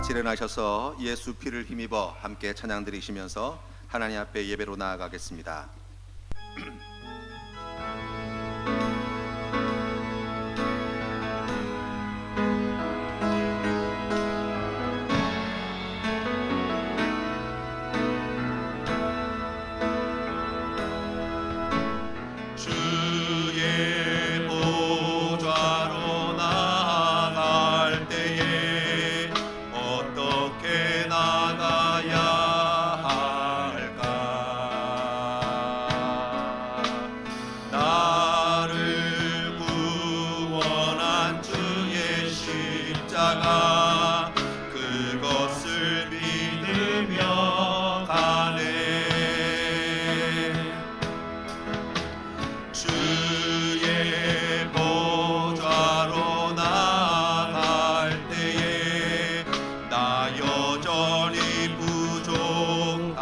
같이 일어나셔서 예수 피를 힘입어 함께 찬양 드리시면서 하나님 앞에 예배로 나아가겠습니다. 주의 보좌로 나아갈 때에 어떻게 나가야 할까? 나를 구원한 주의 십자가 그것을 믿으며 가네. 주의 보좌로 나아갈 때에 나 여전히 부족하나.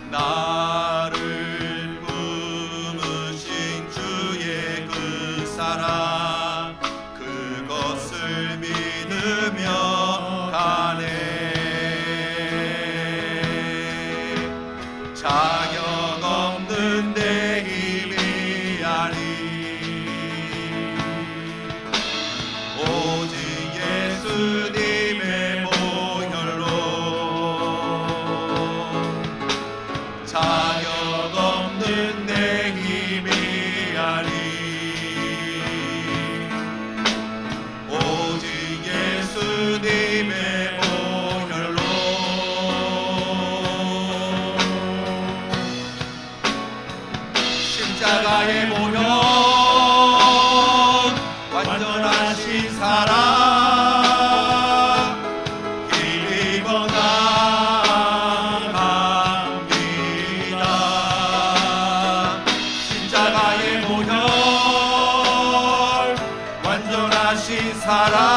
나를 품으신 주의 그 사랑 그것을 믿으며 가네. 자격 없는 내 힘이 아니 오직 예수님의 보혈로 자격 없는 내 힘이 아니 오직 예수님의 보혈로 십자가의 보혈 완전하신 사랑 힘입어 나갑니다. 십자가의 보혈 완전하신 사랑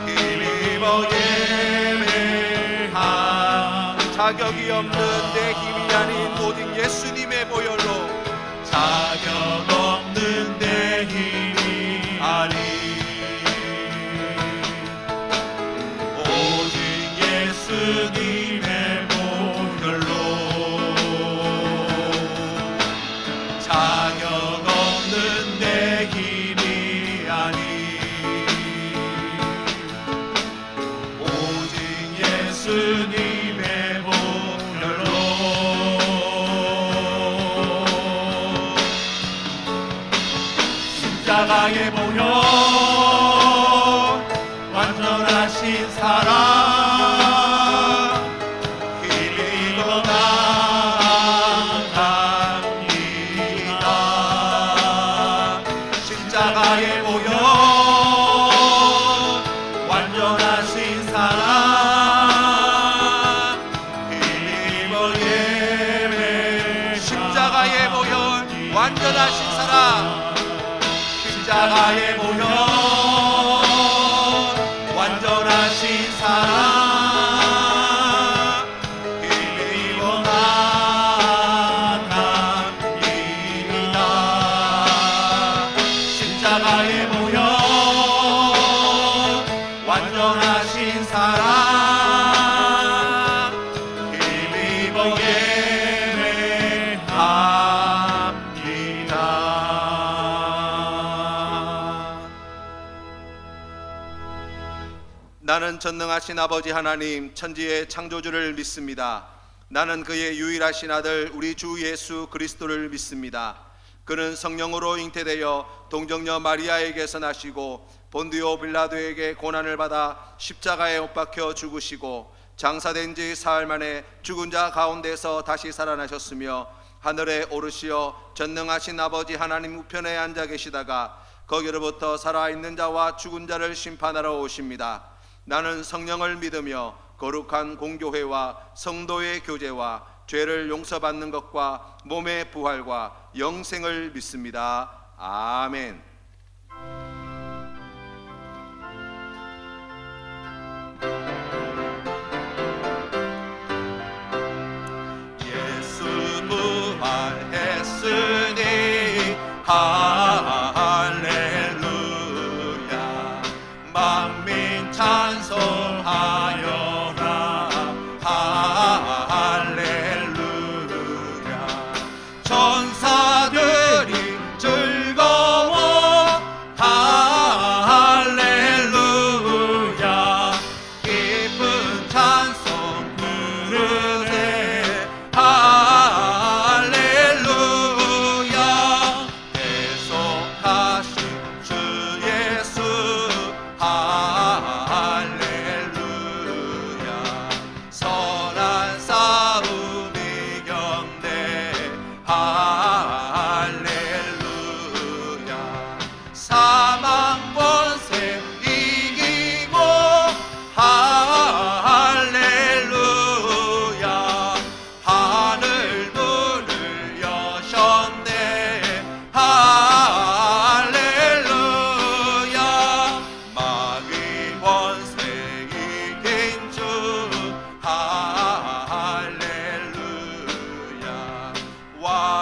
힘입어 예배함. 자격이 없는 내 힘이 아닌 오직 예수님의 보혈로 자격 없는 내 힘이 아니 오직 예수님의 보혈로 자격 없는 내 힘이 아니 오직 예수님의 보혈로 십자가의 보혈 완전하신 사랑 힘입어 나갑니다. 십자가의 보혈 완전하신 사랑 힘입어 예배. 십자가의 보혈 완전하신 사랑 십자가의 보혈 완전하신 사랑 힘입어 나갑니다. 십자가의 보혈 완전하신 사랑 힘입어 나는 전능하신 아버지 하나님 천지의 창조주를 믿습니다. 나는 그의 유일하신 아들 우리 주 예수 그리스도를 믿습니다. 그는 성령으로 잉태되어 동정녀 마리아에게서 나시고 본디오 빌라도에게 고난을 받아 십자가에 못 박혀 죽으시고 장사된 지 사흘 만에 죽은 자 가운데서 다시 살아나셨으며 하늘에 오르시어 전능하신 아버지 하나님 우편에 앉아 계시다가 거기로부터 살아있는 자와 죽은 자를 심판하러 오십니다. 나는 성령을 믿으며 거룩한 공교회와 성도의 교제와 죄를 용서받는 것과 몸의 부활과 영생을 믿습니다. 아멘. 예수 부활했으니 할렐루야.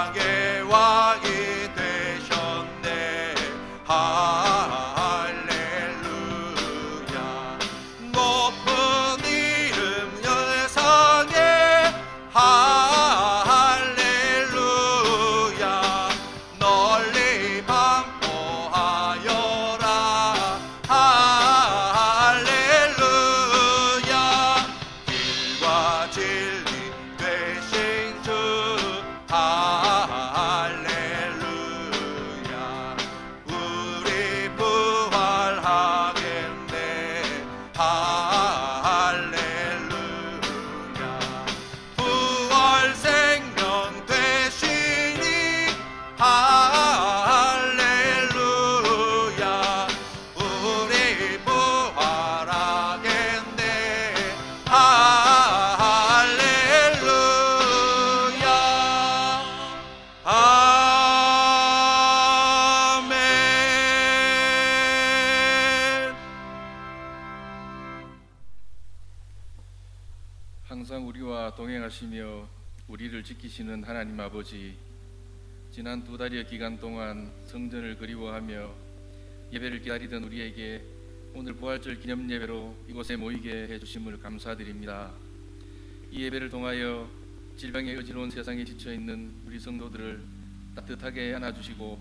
왕의 왕이 되셨네. 할렐루야. 높은 이름 열상에 할렐루야. 널리 반포하여라. 할렐루야. 길과 진리 되신 주 할렐루야. 우리 부활하겠네. 할렐루야. 부활 생명 되시니 할렐루야. 우리 부활하겠네. 할렐루야. 아멘. 항상 우리와 동행하시며 우리를 지키시는 하나님 아버지, 지난 2달여 기간 동안 성전을 그리워하며 예배를 기다리던 우리에게 오늘 부활절 기념 예배로 이곳에 모이게 해주심을 감사드립니다. 이 예배를 통하여 질병에 어지러운 세상에 지쳐있는 우리 성도들을 따뜻하게 안아주시고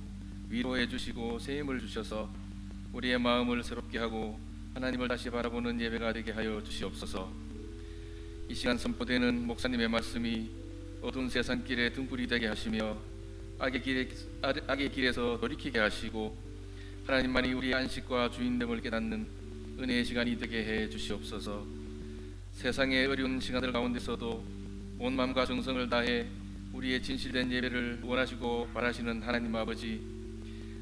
위로해주시고 새 힘을 주셔서 우리의 마음을 새롭게 하고 하나님을 다시 바라보는 예배가 되게 하여 주시옵소서. 이 시간 선포되는 목사님의 말씀이 어두운 세상길에 등불이 되게 하시며 악의 길에서 돌이키게 하시고 하나님만이 우리의 안식과 주인됨을 깨닫는 은혜의 시간이 되게 해 주시옵소서. 세상의 어려운 시간들 가운데서도 온 마음과 정성을 다해 우리의 진실된 예배를 원하시고 바라시는 하나님 아버지,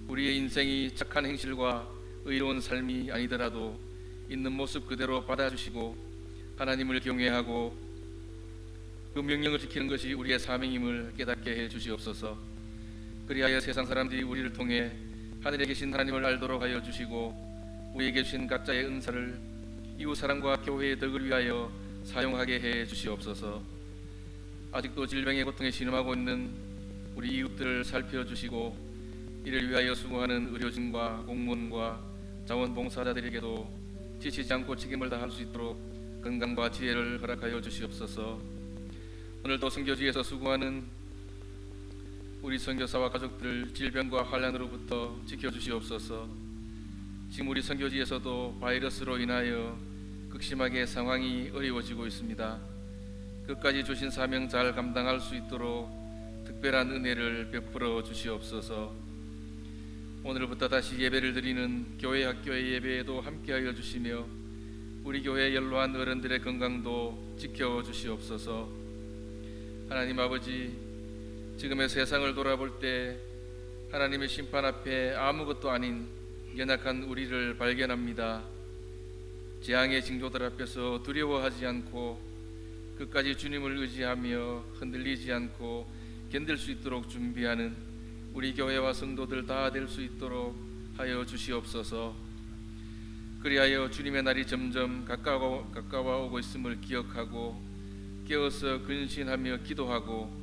우리의 인생이 착한 행실과 의로운 삶이 아니더라도 있는 모습 그대로 받아주시고 하나님을 경외하고 그 명령을 지키는 것이 우리의 사명임을 깨닫게 해 주시옵소서. 그리하여 세상 사람들이 우리를 통해 하늘에 계신 하나님을 알도록 하여 주시고 우리에게 주신 각자의 은사를 이웃사랑과 교회의 덕을 위하여 사용하게 해 주시옵소서. 아직도 질병의 고통에 신음하고 있는 우리 이웃들을 살펴주시고 이를 위하여 수고하는 의료진과 공무원과 자원봉사자들에게도 지치지 않고 책임을 다할 수 있도록 건강과 지혜를 허락하여 주시옵소서. 오늘도 선교지에서 수고하는 우리 선교사와 가족들 질병과 환난으로부터 지켜주시옵소서. 지금 우리 선교지에서도 바이러스로 인하여 극심하게 상황이 어려워지고 있습니다. 끝까지 주신 사명 잘 감당할 수 있도록 특별한 은혜를 베풀어 주시옵소서. 오늘부터 다시 예배를 드리는 교회 학교의 예배에도 함께하여 주시며 우리 교회 연로한 어른들의 건강도 지켜주시옵소서. 하나님 아버지, 지금의 세상을 돌아볼 때 하나님의 심판 앞에 아무것도 아닌 연약한 우리를 발견합니다. 재앙의 징조들 앞에서 두려워하지 않고 끝까지 주님을 의지하며 흔들리지 않고 견딜 수 있도록 준비하는 우리 교회와 성도들 다 될 수 있도록 하여 주시옵소서. 그리하여 주님의 날이 점점 가까워오고 있음을 기억하고 깨어서 근신하며 기도하고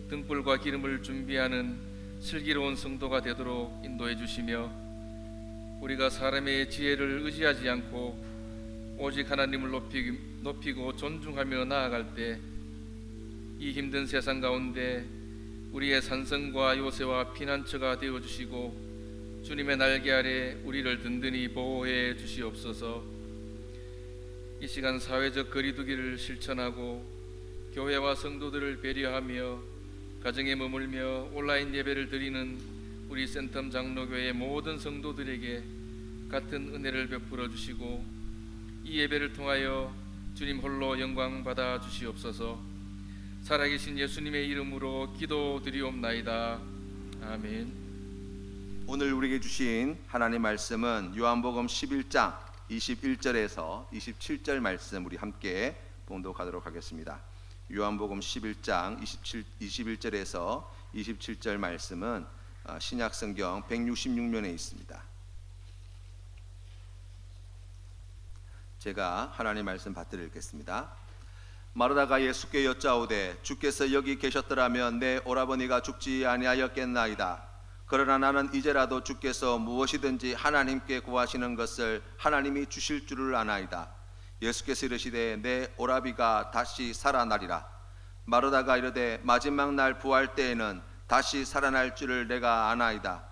등불과 기름을 준비하는 슬기로운 성도가 되도록 인도해 주시며 우리가 사람의 지혜를 의지하지 않고 오직 하나님을 높이고 존중하며 나아갈 때 이 힘든 세상 가운데 우리의 산성과 요새와 피난처가 되어 주시고 주님의 날개 아래 우리를 든든히 보호해 주시옵소서. 이 시간 사회적 거리두기를 실천하고 교회와 성도들을 배려하며 가정에 머물며 온라인 예배를 드리는 우리 센텀 장로교회 모든 성도들에게 같은 은혜를 베풀어 주시고 이 예배를 통하여 주님 홀로 영광 받아 주시옵소서. 살아계신 예수님의 이름으로 기도드리옵나이다. 아멘. 오늘 우리에게 주신 하나님 말씀은 요한복음 11장 21절에서 27절 말씀 우리 함께 봉독하도록 하겠습니다. 요한복음 11장 21절에서 27절 말씀은 신약성경 166면에 있습니다. 제가 하나님 말씀 받들어 읽겠습니다. 마르다가 예수께 여짜오되 주께서 여기 계셨더라면 내 오라버니가 죽지 아니하였겠나이다. 그러나 나는 이제라도 주께서 무엇이든지 하나님께 구하시는 것을 하나님이 주실 줄을 아나이다. 예수께서 이르시되 내 오라비가 다시 살아나리라. 마르다가 이르되 마지막 날 부활 때에는 다시 살아날 줄을 내가 아나이다.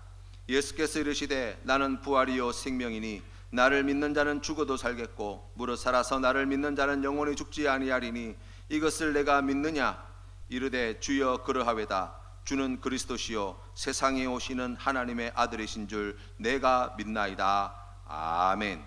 예수께서 이르시되 나는 부활이요 생명이니 나를 믿는 자는 죽어도 살겠고 무릇 살아서 나를 믿는 자는 영원히 죽지 아니하리니 이것을 내가 믿느냐? 이르되 주여 그러하외다. 주는 그리스도시요 세상에 오시는 하나님의 아들이신 줄 내가 믿나이다. 아멘.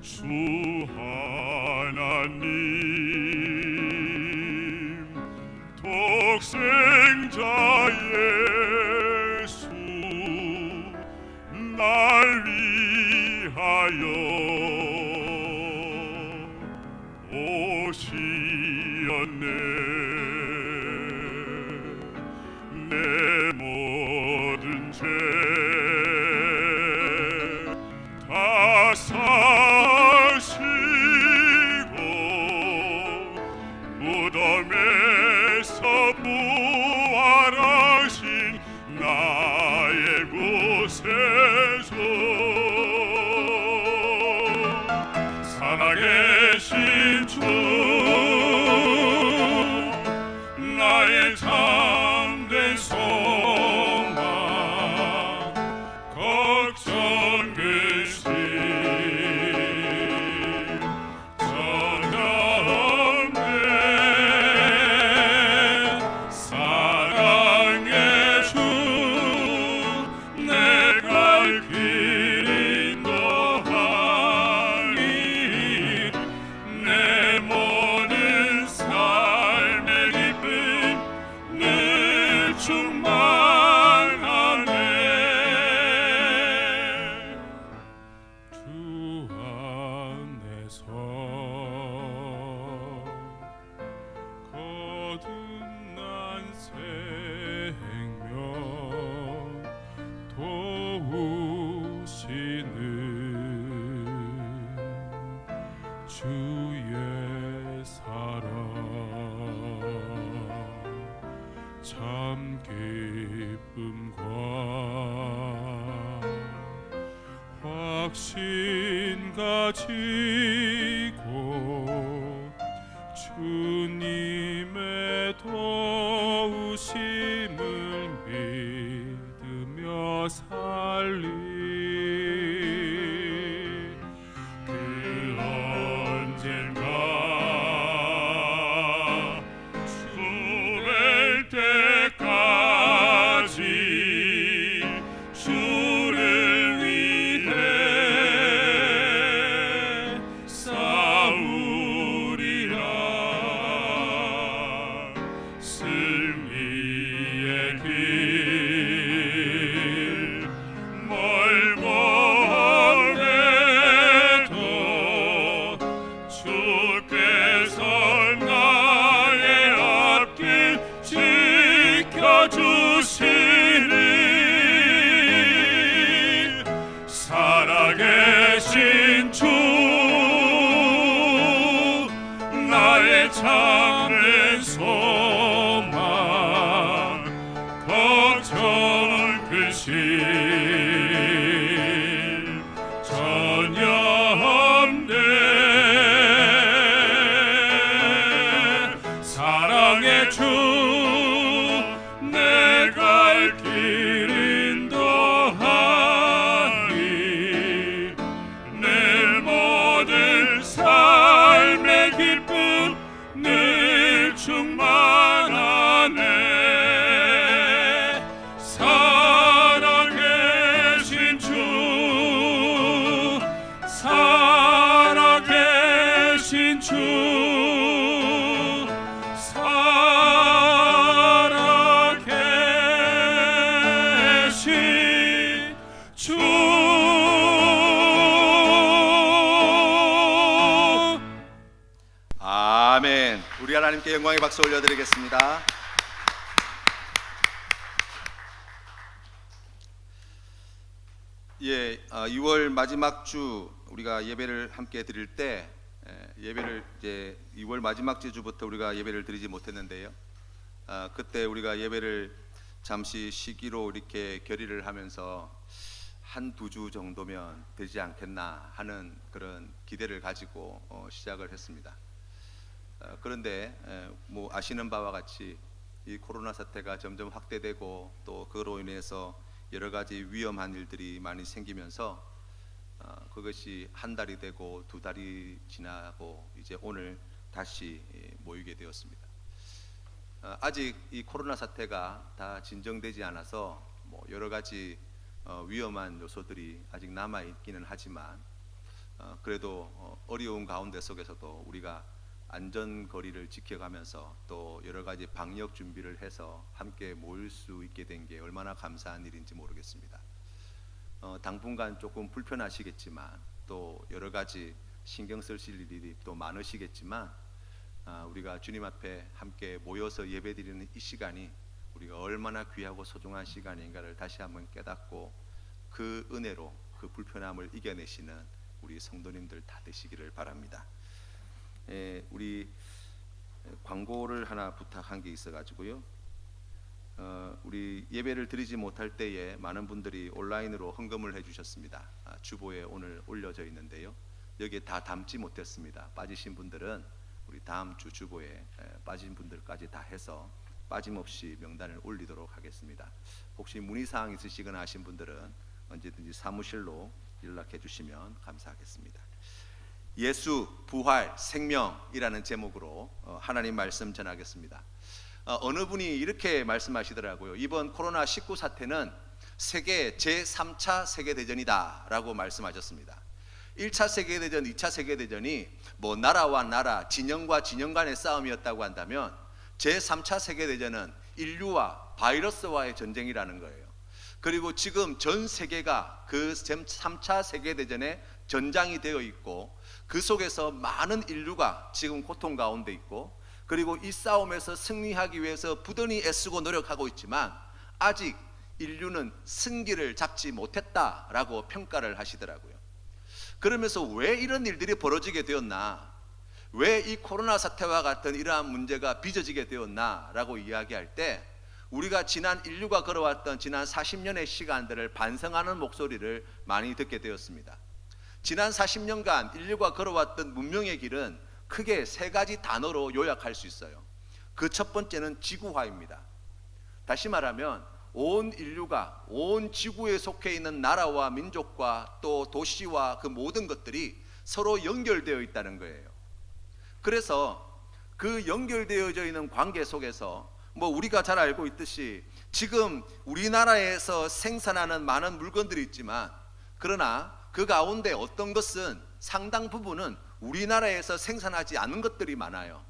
주 하나님 독생자 예수 날 위하여 오시었네. 내 모든 죄 다 사시고 무덤에서 부활하신 나의 구세주 살아계신 주 나의 참된 소망 걱정 근심 전혀 없네. 사랑의 주 내가 길 인도하리. 내 모든 삶의 기쁨 늘 충만하네. 주 안에서 거듭난 생명 도우시는 주의 사랑 참 기쁨과 확신 가지고 주님의 도우심을 믿으며 살리. 그 언젠가 주뵐 때까지 주를 위해 싸우리라. 승리의 길 멀고 오래도 주께서 나의 앞길 지켜주시니 살아계신 주 나의 참된 소망 걱정 근심 전혀 없네. 사랑의 주 내가 길 인도하리. 내 모든 삶의 기쁨 늘 우리 하나님께 영광의 박수 올려드리겠습니다. 예, 2월 마지막 주 우리가 예배를 함께 드릴 때 예배를 이제 2월 마지막 주부터 우리가 예배를 드리지 못했는데요. 그때 우리가 예배를 잠시 쉬기로 이렇게 결의를 하면서 한 두 주 정도면 되지 않겠나 하는 그런 기대를 가지고 시작을 했습니다. 그런데 뭐 아시는 바와 같이 이 코로나 사태가 점점 확대되고 또 그로 인해서 여러 가지 위험한 일들이 많이 생기면서 그것이 한 달이 되고 두 달이 지나고 이제 오늘 다시 모이게 되었습니다. 아직 이 코로나 사태가 다 진정되지 않아서 뭐 여러 가지 위험한 요소들이 아직 남아 있기는 하지만 그래도 어려운 가운데 속에서도 우리가 안전 거리를 지켜가면서 또 여러 가지 방역 준비를 해서 함께 모일 수 있게 된 게 얼마나 감사한 일인지 모르겠습니다. 당분간 조금 불편하시겠지만 또 여러 가지 신경 쓰실 일이 또 많으시겠지만 우리가 주님 앞에 함께 모여서 예배드리는 이 시간이 우리가 얼마나 귀하고 소중한 시간인가를 다시 한번 깨닫고 그 은혜로 그 불편함을 이겨내시는 우리 성도님들 다 되시기를 바랍니다. 우리 광고를 하나 부탁한 게 있어가지고요. 우리 예배를 드리지 못할 때에 많은 분들이 온라인으로 헌금을 해주셨습니다. 주보에 오늘 올려져 있는데요. 여기에 다 담지 못했습니다. 빠지신 분들은 우리 다음 주 주보에 빠진 분들까지 다 해서 빠짐없이 명단을 올리도록 하겠습니다. 혹시 문의사항 있으시거나 하신 분들은 언제든지 사무실로 연락해 주시면 감사하겠습니다. 예수, 부활, 생명이라는 제목으로 하나님 말씀 전하겠습니다. 어느 분이 이렇게 말씀하시더라고요. 이번 코로나19 사태는 세계 제3차 세계대전이다 라고 말씀하셨습니다. 1차 세계대전, 2차 세계대전이 뭐 나라와 나라, 진영과 진영 간의 싸움이었다고 한다면 제3차 세계대전은 인류와 바이러스와의 전쟁이라는 거예요. 그리고 지금 전 세계가 그 제3차 세계대전에 전장이 되어 있고 그 속에서 많은 인류가 지금 고통 가운데 있고 그리고 이 싸움에서 승리하기 위해서 부단히 애쓰고 노력하고 있지만 아직 인류는 승기를 잡지 못했다라고 평가를 하시더라고요. 그러면서 왜 이런 일들이 벌어지게 되었나, 왜 이 코로나 사태와 같은 이러한 문제가 빚어지게 되었나라고 이야기할 때 우리가 지난 인류가 걸어왔던 지난 40년의 시간들을 반성하는 목소리를 많이 듣게 되었습니다. 지난 40년간 인류가 걸어왔던 문명의 길은 크게 세 가지 단어로 요약할 수 있어요. 그 첫 번째는 지구화입니다. 다시 말하면 온 인류가 온 지구에 속해 있는 나라와 민족과 또 도시와 그 모든 것들이 서로 연결되어 있다는 거예요. 그래서 그 연결되어져 있는 관계 속에서 뭐 우리가 잘 알고 있듯이 지금 우리나라에서 생산하는 많은 물건들이 있지만 그러나 그 가운데 어떤 것은 상당 부분은 우리나라에서 생산하지 않은 것들이 많아요.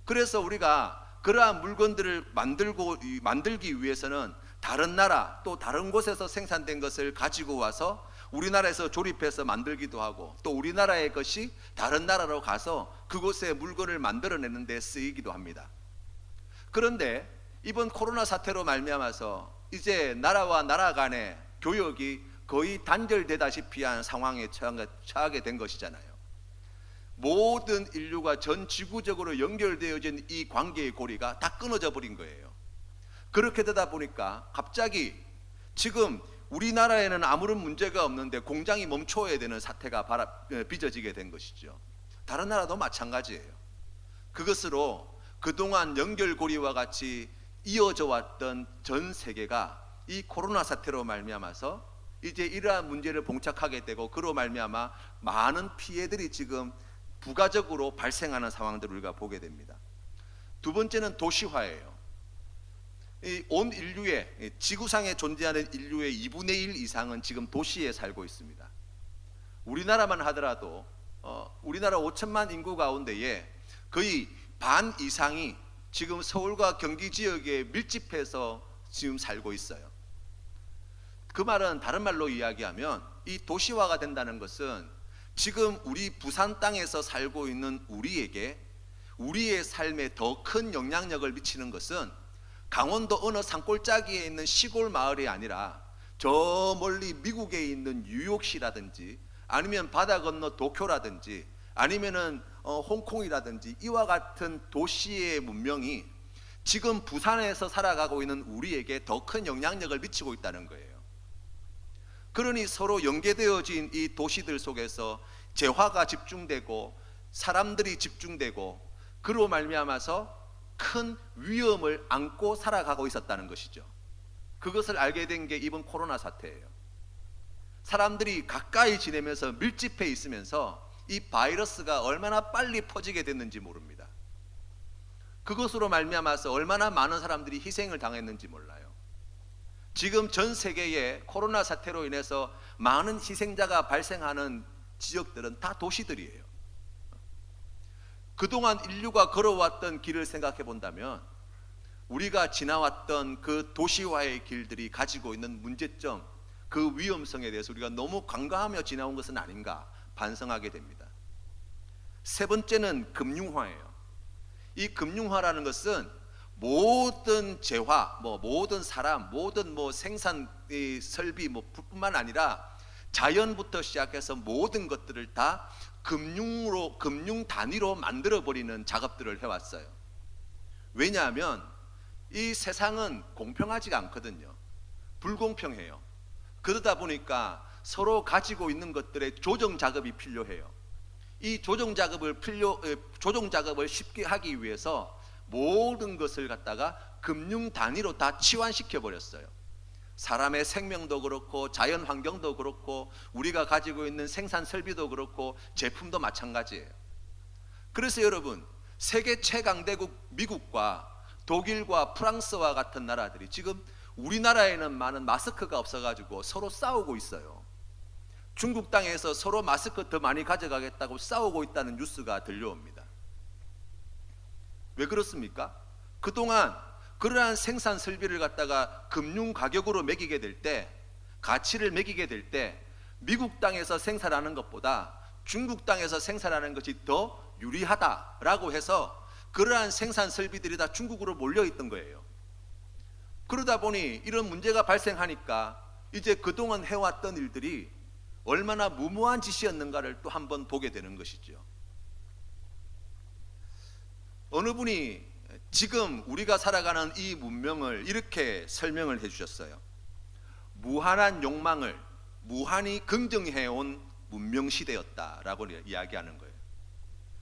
그래서 우리가 그러한 물건들을 만들기 위해서는 다른 나라 또 다른 곳에서 생산된 것을 가지고 와서 우리나라에서 조립해서 만들기도 하고 또 우리나라의 것이 다른 나라로 가서 그곳에 물건을 만들어내는 데 쓰이기도 합니다. 그런데 이번 코로나 사태로 말미암아서 이제 나라와 나라 간의 교역이 거의 단절되다시피 한 상황에 처하게 된 것이잖아요. 모든 인류가 전 지구적으로 연결되어진 이 관계의 고리가 다 끊어져 버린 거예요. 그렇게 되다 보니까 갑자기 지금 우리나라에는 아무런 문제가 없는데 공장이 멈춰야 되는 사태가 빚어지게 된 것이죠. 다른 나라도 마찬가지예요. 그것으로 그동안 연결고리와 같이 이어져 왔던 전 세계가 이 코로나 사태로 말미암아서 이제 이러한 문제를 봉착하게 되고 그로 말미암아 많은 피해들이 지금 부가적으로 발생하는 상황들을 우리가 보게 됩니다. 두 번째는 도시화예요. 온 인류의 지구상에 존재하는 인류의 2분의 1 이상은 지금 도시에 살고 있습니다. 우리나라만 하더라도 우리나라 5천만 인구 가운데에 거의 반 이상이 지금 서울과 경기 지역에 밀집해서 지금 살고 있어요. 그 말은 다른 말로 이야기하면 이 도시화가 된다는 것은 지금 우리 부산 땅에서 살고 있는 우리에게 우리의 삶에 더 큰 영향력을 미치는 것은 강원도 어느 산골짜기에 있는 시골 마을이 아니라 저 멀리 미국에 있는 뉴욕시라든지 아니면 바다 건너 도쿄라든지 아니면은 홍콩이라든지 이와 같은 도시의 문명이 지금 부산에서 살아가고 있는 우리에게 더 큰 영향력을 미치고 있다는 거예요. 그러니 서로 연계되어진 이 도시들 속에서 재화가 집중되고 사람들이 집중되고 그로 말미암아서 큰 위험을 안고 살아가고 있었다는 것이죠. 그것을 알게 된 게 이번 코로나 사태예요. 사람들이 가까이 지내면서 밀집해 있으면서 이 바이러스가 얼마나 빨리 퍼지게 됐는지 모릅니다. 그것으로 말미암아서 얼마나 많은 사람들이 희생을 당했는지 몰라요. 지금 전 세계에 코로나 사태로 인해서 많은 희생자가 발생하는 지역들은 다 도시들이에요. 그동안 인류가 걸어왔던 길을 생각해 본다면 우리가 지나왔던 그 도시화의 길들이 가지고 있는 문제점, 그 위험성에 대해서 우리가 너무 간과하며 지나온 것은 아닌가 반성하게 됩니다. 세 번째는 금융화예요. 이 금융화라는 것은 모든 재화, 모든 사람, 모든 생산 설비 뿐만 아니라 자연부터 시작해서 모든 것들을 다 금융 단위로 만들어 버리는 작업들을 해왔어요. 왜냐하면 이 세상은 공평하지가 않거든요. 불공평해요. 그러다 보니까 서로 가지고 있는 것들의 조정 작업이 필요해요. 이 조정 작업을 쉽게 하기 위해서 모든 것을 갖다가 금융 단위로 다 치환시켜 버렸어요. 사람의 생명도 그렇고 자연 환경도 그렇고 우리가 가지고 있는 생산 설비도 그렇고 제품도 마찬가지예요. 그래서 여러분, 세계 최강대국 미국과 독일과 프랑스와 같은 나라들이 지금 우리나라에는 많은 마스크가 없어가지고 서로 싸우고 있어요. 중국 땅에서 서로 마스크 더 많이 가져가겠다고 싸우고 있다는 뉴스가 들려옵니다. 왜 그렇습니까? 그동안 그러한 생산 설비를 갖다가 금융 가격으로 매기게 될 때, 가치를 매기게 될 때 미국 땅에서 생산하는 것보다 중국 땅에서 생산하는 것이 더 유리하다라고 해서 그러한 생산 설비들이 다 중국으로 몰려있던 거예요. 그러다 보니 이런 문제가 발생하니까 이제 그동안 해왔던 일들이 얼마나 무모한 짓이었는가를 또 한번 보게 되는 것이죠. 어느 분이 지금 우리가 살아가는 이 문명을 이렇게 설명을 해주셨어요. 무한한 욕망을 무한히 긍정해온 문명 시대였다라고 이야기하는 거예요.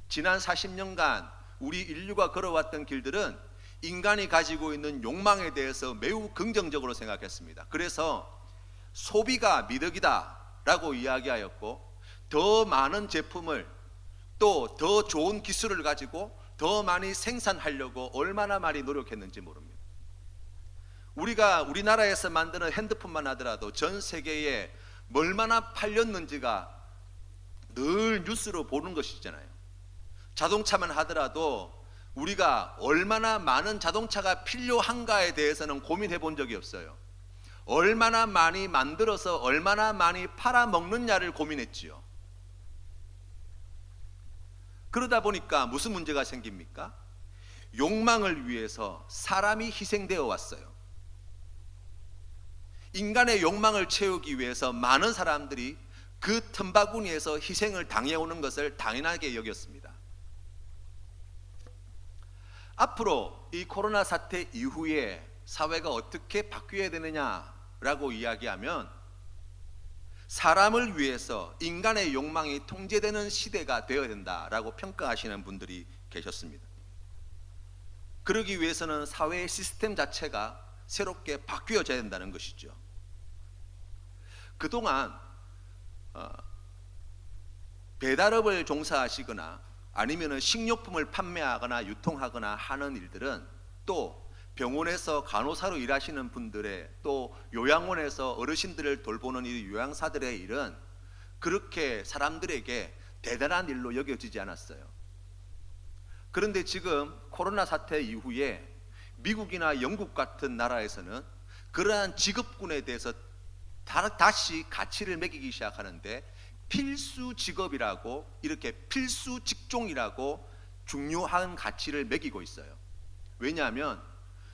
지난 40년간 우리 인류가 걸어왔던 길들은 인간이 가지고 있는 욕망에 대해서 매우 긍정적으로 생각했습니다. 그래서 소비가 미덕이다 라고 이야기하였고, 더 많은 제품을 또 더 좋은 기술을 가지고 더 많이 생산하려고 얼마나 많이 노력했는지 모릅니다. 우리나라에서 만드는 핸드폰만 하더라도 전 세계에 얼마나 팔렸는지가 늘 뉴스로 보는 것이잖아요. 자동차만 하더라도 우리가 얼마나 많은 자동차가 필요한가에 대해서는 고민해 본 적이 없어요. 얼마나 많이 만들어서 얼마나 많이 팔아먹느냐를 고민했지요. 그러다 보니까 무슨 문제가 생깁니까? 욕망을 위해서 사람이 희생되어 왔어요. 인간의 욕망을 채우기 위해서 많은 사람들이 그 틈바구니에서 희생을 당해오는 것을 당연하게 여겼습니다. 앞으로 이 코로나 사태 이후에 사회가 어떻게 바뀌어야 되느냐라고 이야기하면 사람을 위해서 인간의 욕망이 통제되는 시대가 되어야 된다라고 평가하시는 분들이 계셨습니다. 그러기 위해서는 사회의 시스템 자체가 새롭게 바뀌어져야 된다는 것이죠. 그동안 배달업을 종사하시거나 아니면 식료품을 판매하거나 유통하거나 하는 일들은, 또 병원에서 간호사로 일하시는 분들의, 또 요양원에서 어르신들을 돌보는 이 요양사들의 일은 그렇게 사람들에게 대단한 일로 여겨지지 않았어요. 그런데 지금 코로나 사태 이후에 미국이나 영국 같은 나라에서는 그러한 직업군에 대해서 다시 가치를 매기기 시작하는데, 필수 직업이라고, 이렇게 필수 직종이라고 중요한 가치를 매기고 있어요. 왜냐하면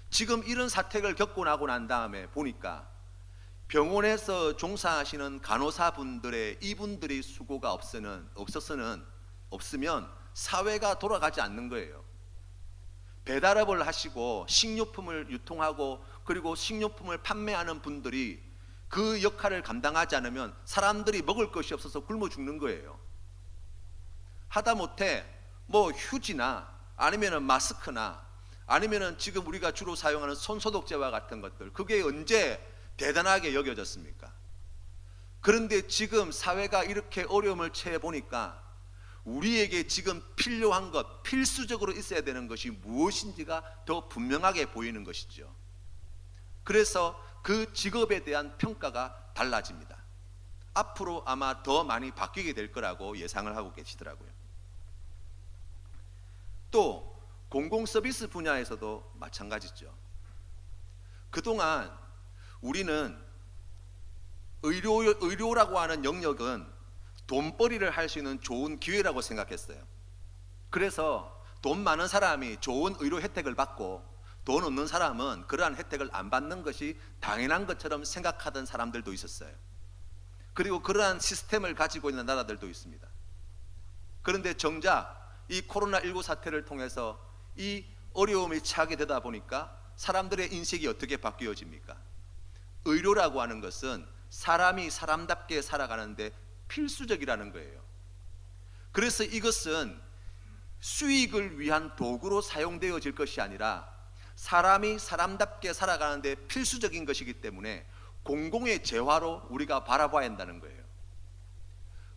지금 이런 사태를 겪고 나고 난 다음에 보니까 병원에서 종사하시는 간호사분들의 이분들의 수고가 없으면 사회가 돌아가지 않는 거예요. 배달업을 하시고 식료품을 유통하고 그리고 식료품을 판매하는 분들이 그 역할을 감당하지 않으면 사람들이 먹을 것이 없어서 굶어 죽는 거예요. 하다못해 뭐 휴지나 아니면은 마스크나 아니면은 지금 우리가 주로 사용하는 손소독제와 같은 것들, 그게 언제 대단하게 여겨졌습니까? 그런데 지금 사회가 이렇게 어려움을 처해 보니까 우리에게 지금 필요한 것, 필수적으로 있어야 되는 것이 무엇인지가 더 분명하게 보이는 것이죠. 그래서 그 직업에 대한 평가가 달라집니다. 앞으로 아마 더 많이 바뀌게 될 거라고 예상을 하고 계시더라고요. 또 공공 서비스 분야에서도 마찬가지죠. 그동안 우리는 의료라고 하는 영역은 돈벌이를 할 수 있는 좋은 기회라고 생각했어요. 그래서 돈 많은 사람이 좋은 의료 혜택을 받고 돈 없는 사람은 그러한 혜택을 안 받는 것이 당연한 것처럼 생각하던 사람들도 있었어요. 그리고 그러한 시스템을 가지고 있는 나라들도 있습니다. 그런데 정작 이 코로나19 사태를 통해서 이 어려움이 처하게 되다 보니까 사람들의 인식이 어떻게 바뀌어집니까? 의료라고 하는 것은 사람이 사람답게 살아가는데 필수적이라는 거예요. 그래서 이것은 수익을 위한 도구로 사용되어질 것이 아니라 사람이 사람답게 살아가는데 필수적인 것이기 때문에 공공의 재화로 우리가 바라봐야 한다는 거예요.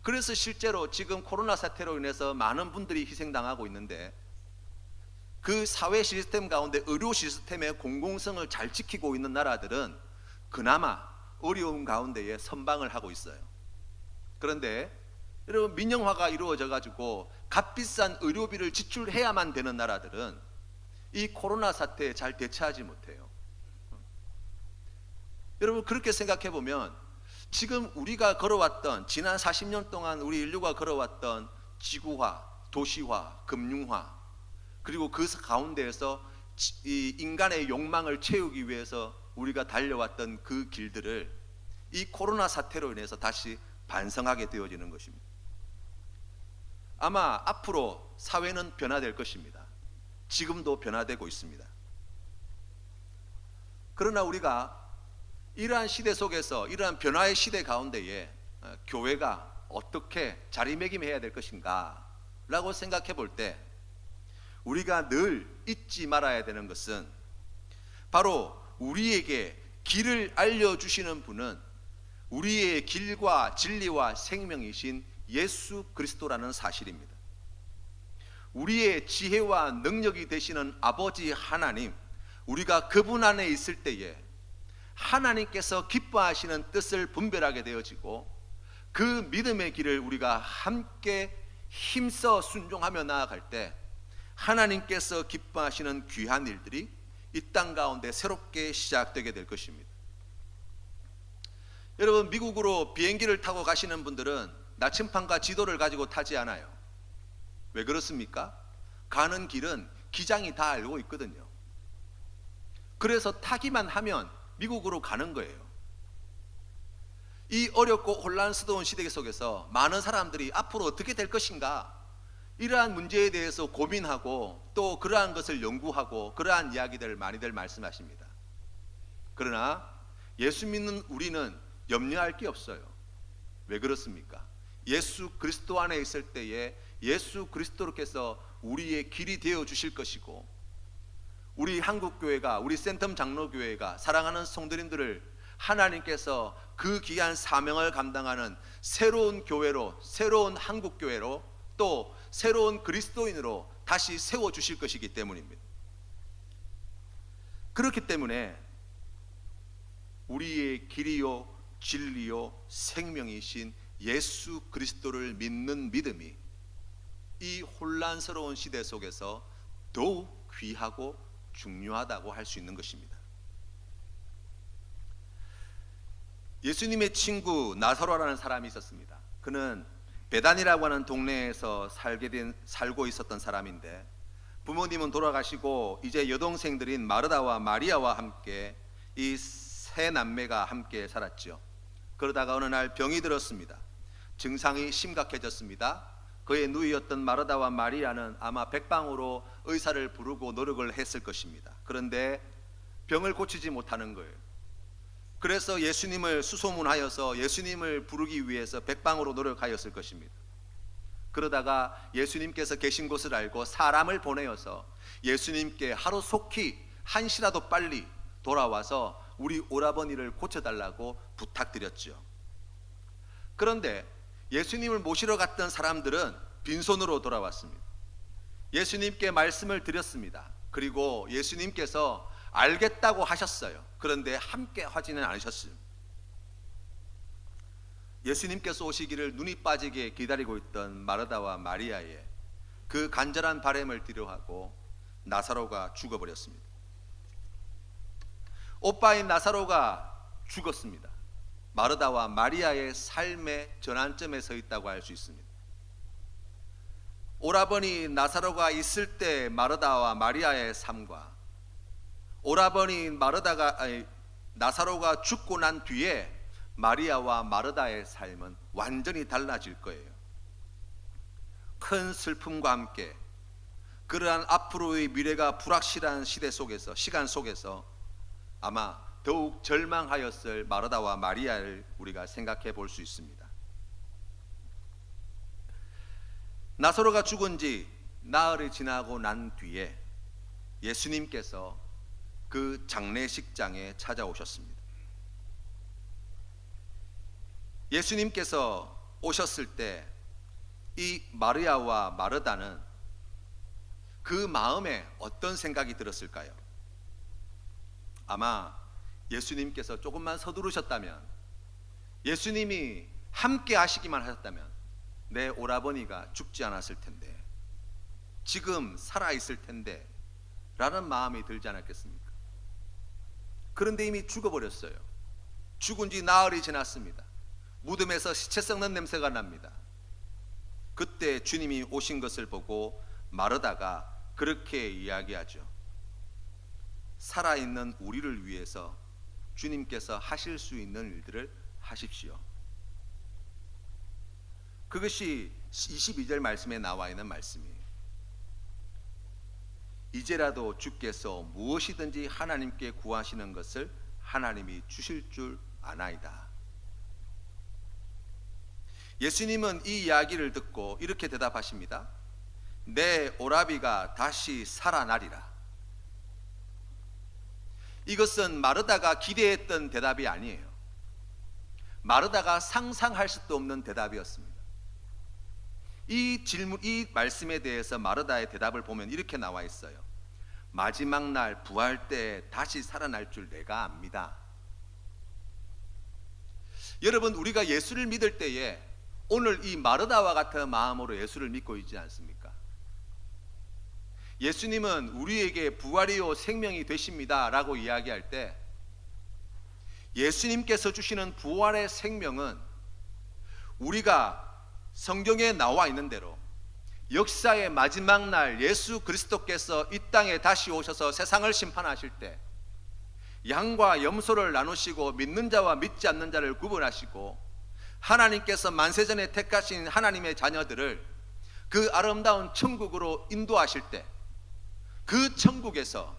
그래서 실제로 지금 코로나 사태로 인해서 많은 분들이 희생당하고 있는데 그 사회 시스템 가운데 의료 시스템의 공공성을 잘 지키고 있는 나라들은 그나마 어려운 가운데에 선방을 하고 있어요. 그런데 여러분, 민영화가 이루어져 가지고 값비싼 의료비를 지출해야만 되는 나라들은 이 코로나 사태에 잘 대처하지 못해요. 여러분, 그렇게 생각해 보면 지금 우리가 걸어왔던, 지난 40년 동안 우리 인류가 걸어왔던 지구화, 도시화, 금융화, 그리고 그 가운데에서 이 인간의 욕망을 채우기 위해서 우리가 달려왔던 그 길들을 이 코로나 사태로 인해서 다시 반성하게 되어지는 것입니다. 아마 앞으로 사회는 변화될 것입니다. 지금도 변화되고 있습니다. 그러나 우리가 이러한 시대 속에서, 이러한 변화의 시대 가운데에 교회가 어떻게 자리매김해야 될 것인가 라고 생각해 볼 때 우리가 늘 잊지 말아야 되는 것은 바로 우리에게 길을 알려주시는 분은 우리의 길과 진리와 생명이신 예수 그리스도라는 사실입니다. 우리의 지혜와 능력이 되시는 아버지 하나님, 우리가 그분 안에 있을 때에 하나님께서 기뻐하시는 뜻을 분별하게 되어지고 그 믿음의 길을 우리가 함께 힘써 순종하며 나아갈 때 하나님께서 기뻐하시는 귀한 일들이 이 땅 가운데 새롭게 시작되게 될 것입니다. 여러분, 미국으로 비행기를 타고 가시는 분들은 나침판과 지도를 가지고 타지 않아요. 왜 그렇습니까? 가는 길은 기장이 다 알고 있거든요. 그래서 타기만 하면 미국으로 가는 거예요. 이 어렵고 혼란스러운 시대 속에서 많은 사람들이 앞으로 어떻게 될 것인가, 이러한 문제에 대해서 고민하고 또 그러한 것을 연구하고 그러한 이야기들을 많이들 말씀하십니다. 그러나 예수 믿는 우리는 염려할 게 없어요. 왜 그렇습니까? 예수 그리스도 안에 있을 때에 예수 그리스도께서 우리의 길이 되어 주실 것이고, 우리 한국교회가, 우리 센텀 장로교회가 사랑하는 성도님들을 하나님께서 그 귀한 사명을 감당하는 새로운 교회로, 새로운 한국교회로, 또 새로운 그리스도인으로 다시 세워주실 것이기 때문입니다. 그렇기 때문에 우리의 길이요 진리요 생명이신 예수 그리스도를 믿는 믿음이 이 혼란스러운 시대 속에서 더욱 귀하고 중요하다고 할 수 있는 것입니다. 예수님의 친구 나사로라는 사람이 있었습니다. 그는 베단이라고 하는 동네에서 살고 있었던 사람인데, 부모님은 돌아가시고 이제 여동생들인 마르다와 마리아와 함께 이 세 남매가 함께 살았죠. 그러다가 어느 날 병이 들었습니다. 증상이 심각해졌습니다. 그의 누이였던 마르다와 마리아는 아마 백방으로 의사를 부르고 노력을 했을 것입니다. 그런데 병을 고치지 못하는 거예요. 그래서 예수님을 수소문하여서 예수님을 부르기 위해서 백방으로 노력하였을 것입니다. 그러다가 예수님께서 계신 곳을 알고 사람을 보내어서 예수님께 하루속히 한시라도 빨리 돌아와서 우리 오라버니를 고쳐달라고 부탁드렸죠. 그런데 예수님을 모시러 갔던 사람들은 빈손으로 돌아왔습니다. 예수님께 말씀을 드렸습니다. 그리고 예수님께서 알겠다고 하셨어요. 그런데 함께 하지는 않으셨어요. 예수님께서 오시기를 눈이 빠지게 기다리고 있던 마르다와 마리아의 그 간절한 바람을 뒤로하고 나사로가 죽어버렸습니다. 오빠인 나사로가 죽었습니다. 마르다와 마리아의 삶의 전환점에 서 있다고 할 수 있습니다. 오라버니 나사로가 있을 때 마르다와 마리아의 삶과 오라버니 나사로가 죽고 난 뒤에 마리아와 마르다의 삶은 완전히 달라질 거예요. 큰 슬픔과 함께 그러한 앞으로의 미래가 불확실한 시간 속에서 아마 더욱 절망하였을 마르다와 마리아를 우리가 생각해 볼 수 있습니다. 나사로가 죽은 지 나흘이 지나고 난 뒤에 예수님께서 그 장례식장에 찾아오셨습니다. 예수님께서 오셨을 때 이 마리아와 마르다는 그 마음에 어떤 생각이 들었을까요? 아마 예수님께서 조금만 서두르셨다면, 예수님이 함께 하시기만 하셨다면 내 오라버니가 죽지 않았을 텐데, 지금 살아있을 텐데 라는 마음이 들지 않았겠습니까? 그런데 이미 죽어버렸어요. 죽은 지 나흘이 지났습니다. 무덤에서 시체 썩는 냄새가 납니다. 그때 주님이 오신 것을 보고 마르다가 그렇게 이야기하죠. 살아있는 우리를 위해서 주님께서 하실 수 있는 일들을 하십시오. 그것이 22절 말씀에 나와 있는 말씀이에요. 이제라도 주께서 무엇이든지 하나님께 구하시는 것을 하나님이 주실 줄 아나이다. 예수님은 이 이야기를 듣고 이렇게 대답하십니다. 내 오라비가 다시 살아나리라. 이것은 마르다가 기대했던 대답이 아니에요. 마르다가 상상할 수도 없는 대답이었습니다. 이 말씀에 대해서 마르다의 대답을 보면 이렇게 나와 있어요. 마지막 날 부활 때 다시 살아날 줄 내가 압니다. 여러분, 우리가 예수를 믿을 때에 오늘 이 마르다와 같은 마음으로 예수를 믿고 있지 않습니까? 예수님은 우리에게 부활이요 생명이 되십니다 라고 이야기할 때, 예수님께서 주시는 부활의 생명은 우리가 성경에 나와 있는 대로 역사의 마지막 날 예수 그리스도께서 이 땅에 다시 오셔서 세상을 심판하실 때 양과 염소를 나누시고 믿는 자와 믿지 않는 자를 구분하시고 하나님께서 만세전에 택하신 하나님의 자녀들을 그 아름다운 천국으로 인도하실 때, 그 천국에서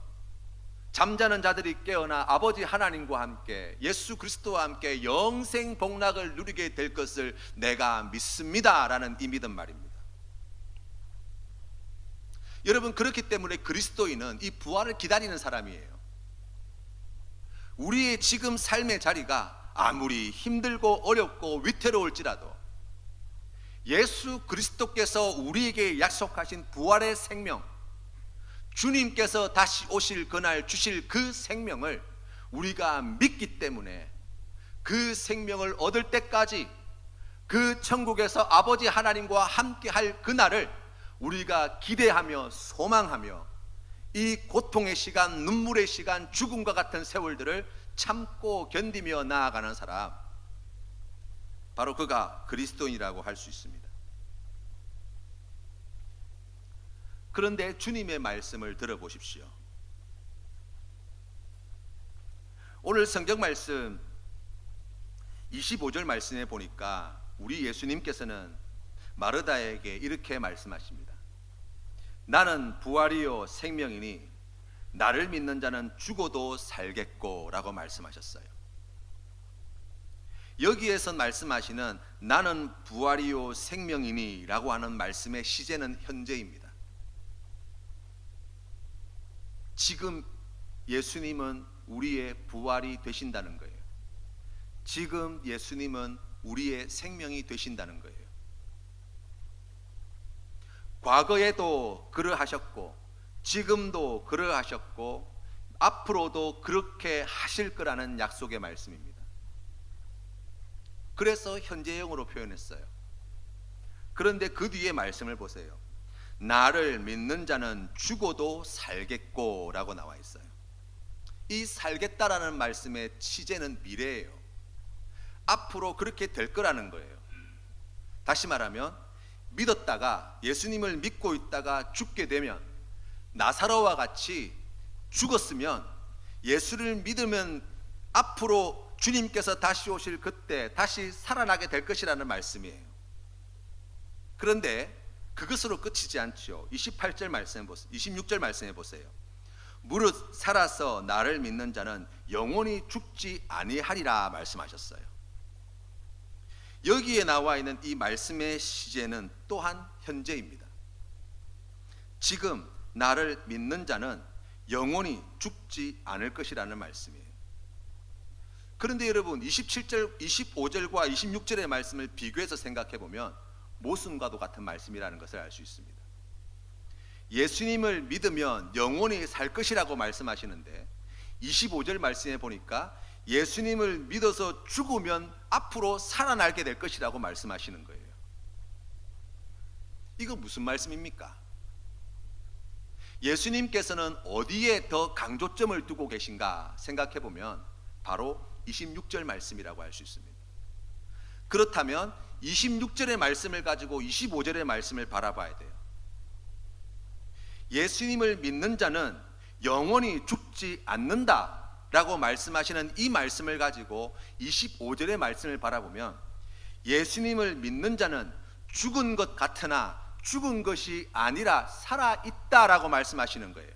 잠자는 자들이 깨어나 아버지 하나님과 함께 예수 그리스도와 함께 영생 복락을 누리게 될 것을 내가 믿습니다 라는 이 믿음 말입니다. 여러분, 그렇기 때문에 그리스도인은 이 부활을 기다리는 사람이에요. 우리의 지금 삶의 자리가 아무리 힘들고 어렵고 위태로울지라도 예수 그리스도께서 우리에게 약속하신 부활의 생명, 주님께서 다시 오실 그날 주실 그 생명을 우리가 믿기 때문에 그 생명을 얻을 때까지 그 천국에서 아버지 하나님과 함께 할 그날을 우리가 기대하며 소망하며 이 고통의 시간, 눈물의 시간, 죽음과 같은 세월들을 참고 견디며 나아가는 사람, 바로 그가 그리스도인이라고 할 수 있습니다. 그런데 주님의 말씀을 들어보십시오. 오늘 성경 말씀 25절 말씀에 보니까 우리 예수님께서는 마르다에게 이렇게 말씀하십니다. 나는 부활이요 생명이니 나를 믿는 자는 죽어도 살겠고 라고 말씀하셨어요. 여기에서 말씀하시는 나는 부활이요 생명이니 라고 하는 말씀의 시제는 현재입니다. 지금 예수님은 우리의 부활이 되신다는 거예요. 지금 예수님은 우리의 생명이 되신다는 거예요. 과거에도 그러하셨고 지금도 그러하셨고 앞으로도 그렇게 하실 거라는 약속의 말씀입니다. 그래서 현재형으로 표현했어요. 그런데 그 뒤에 말씀을 보세요. 나를 믿는 자는 죽어도 살겠고 라고 나와 있어요. 이 살겠다라는 말씀의 시제는 미래예요. 앞으로 그렇게 될 거라는 거예요. 다시 말하면 믿었다가 예수님을 믿고 있다가 죽게 되면 나사로와 같이 죽었으면 예수를 믿으면 앞으로 주님께서 다시 오실 그때 다시 살아나게 될 것이라는 말씀이에요. 그런데 그것으로 끝이지 않죠. 28절 말씀해 보세요. 26절 말씀해 보세요. 무릇 살아서 나를 믿는 자는 영원히 죽지 아니하리라 말씀하셨어요. 여기에 나와 있는 이 말씀의 시제는 또한 현재입니다. 지금 나를 믿는 자는 영원히 죽지 않을 것이라는 말씀이에요. 그런데 여러분 27절, 25절과 26절의 말씀을 비교해서 생각해 보면 모순과도 같은 말씀이라는 것을 알 수 있습니다. 예수님을 믿으면 영원히 살 것이라고 말씀하시는데 25절 말씀에 보니까 예수님을 믿어서 죽으면 앞으로 살아나게 될 것이라고 말씀하시는 거예요. 이거 무슨 말씀입니까? 예수님께서는 어디에 더 강조점을 두고 계신가 생각해 보면 바로 26절 말씀이라고 할 수 있습니다. 그렇다면 26절의 말씀을 가지고 25절의 말씀을 바라봐야 돼요. 예수님을 믿는 자는 영원히 죽지 않는다 라고 말씀하시는 이 말씀을 가지고 25절의 말씀을 바라보면 예수님을 믿는 자는 죽은 것 같으나 죽은 것이 아니라 살아있다라고 말씀하시는 거예요.